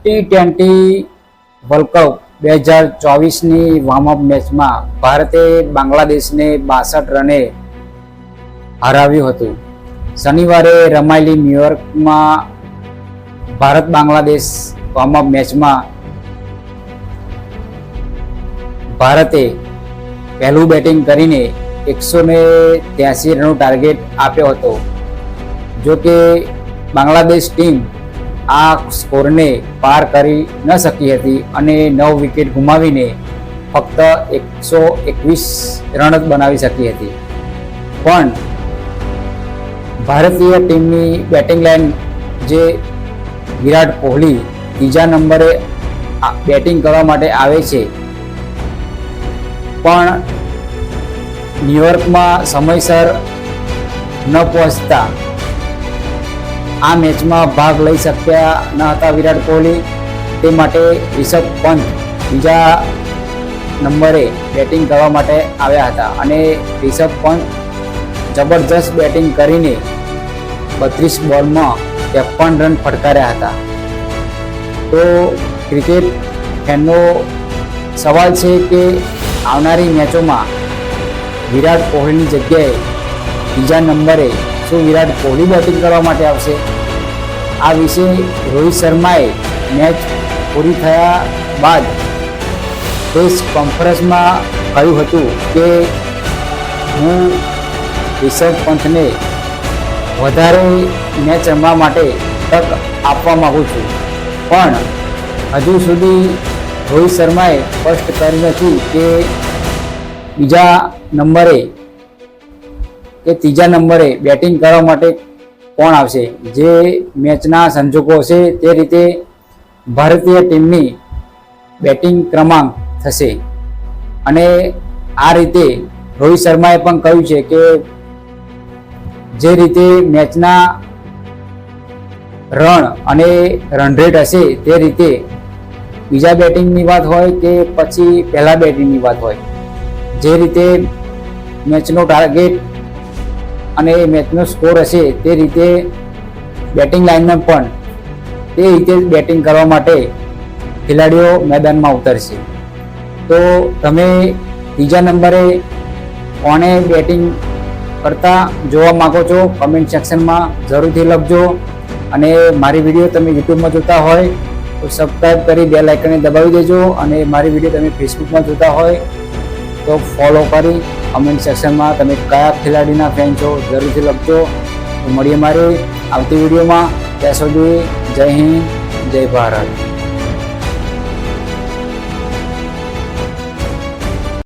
T20 world cup 2024ની warm up મેચમાં ભારતે બાંગ્લાદેશને 62 રને હરાવ્યું હતું. શનિવારે રમાયેલી ન્યુયોર્કમાં ભારત બાંગ્લાદેશ વોર્મઅપ મેચમાં ભારતે પહેલું બેટિંગ કરીને 183 રનનો ટાર્ગેટ આપ્યો હતો. જો કે બાંગ્લાદેશ ટીમ આ સ્કોરને પાર કરી ન શકી હતી અને 9 વિકેટ ગુમાવીને ફક્ત 121 રન જ બનાવી શકી હતી. પણ ભારતીય ટીમની બેટિંગ લાઇન જે વિરાટ કોહલી ત્રીજા નંબરે બેટિંગ કરવા માટે આવે છે, પણ ન્યુયોર્કમાં સમયસર ન પહોંચતા આ મેચમાં ભાગ લઈ શક્યા ન હતા વિરાટ કોહલી. તે માટે રિષભ પંત બીજા નંબરે બેટિંગ કરવા માટે આવ્યા હતા અને રિષભ પંત જબરજસ્ત બેટિંગ કરીને 32 બોલમાં 53 રન ફટકાર્યા હતા. તો ક્રિકેટ ફેનનો સવાલ છે કે આવનારી મેચોમાં વિરાટ કોહલીની જગ્યાએ ત્રીજા નંબરે શું વિરાટ કોહલી બેટિંગ કરવા માટે આવશે? આ વિશે રોહિત શર્માએ મેચ પૂરી થયા બાદ પ્રેસ કોન્ફરન્સમાં કહ્યું હતું કે હું રિષભ પંતને વધારે મેચ રમવા માટે તક આપવા માગું છું, પણ હજુ સુધી રોહિત શર્માએ સ્પષ્ટ કર્યું નથી કે બીજા નંબરે કે ત્રીજા નંબરે બેટિંગ કરવા માટે કોણ આવશે. જે મેચના સંજોગો હશે તે રીતે ભારતીય ટીમની બેટિંગ ક્રમાંક થશે. અને આ રીતે રોહિત શર્માએ પણ કહ્યું છે કે જે રીતે મેચના રન અને રન રેટ હશે તે રીતે બીજા બેટિંગની વાત હોય કે પછી પહેલા બેટિંગની વાત હોય, જે રીતે મેચનો ટાર્ગેટ અને મેચનો સ્કોર હશે તે રીતે બેટિંગ લાઇનમાં પણ તે રીતે બેટિંગ કરવા માટે ખેલાડીઓ મેદાનમાં ઉતરશે. તો તમે ત્રીજા નંબરે કોને બેટિંગ કરતા જોવા માગો છો કમેન્ટ સેક્શનમાં જરૂરથી લખજો. અને મારી વિડીયો તમે યુટ્યુબમાં જોતા હોય તો સબસ્ક્રાઈબ કરી બેલ આઇકનને દબાવી દેજો. અને મારી વિડીયો તમે ફેસબુકમાં જોતા હોય તો ફોલો કરી કમેન્ટ સેક્શનમાં તમે કયા ખેલાડીના ફેન છો જરૂરથી લખજો. તો મળીએ મારી આવતી વિડીયોમાં. ત્યાં સુધી જય હિન્દ, જય ભારત.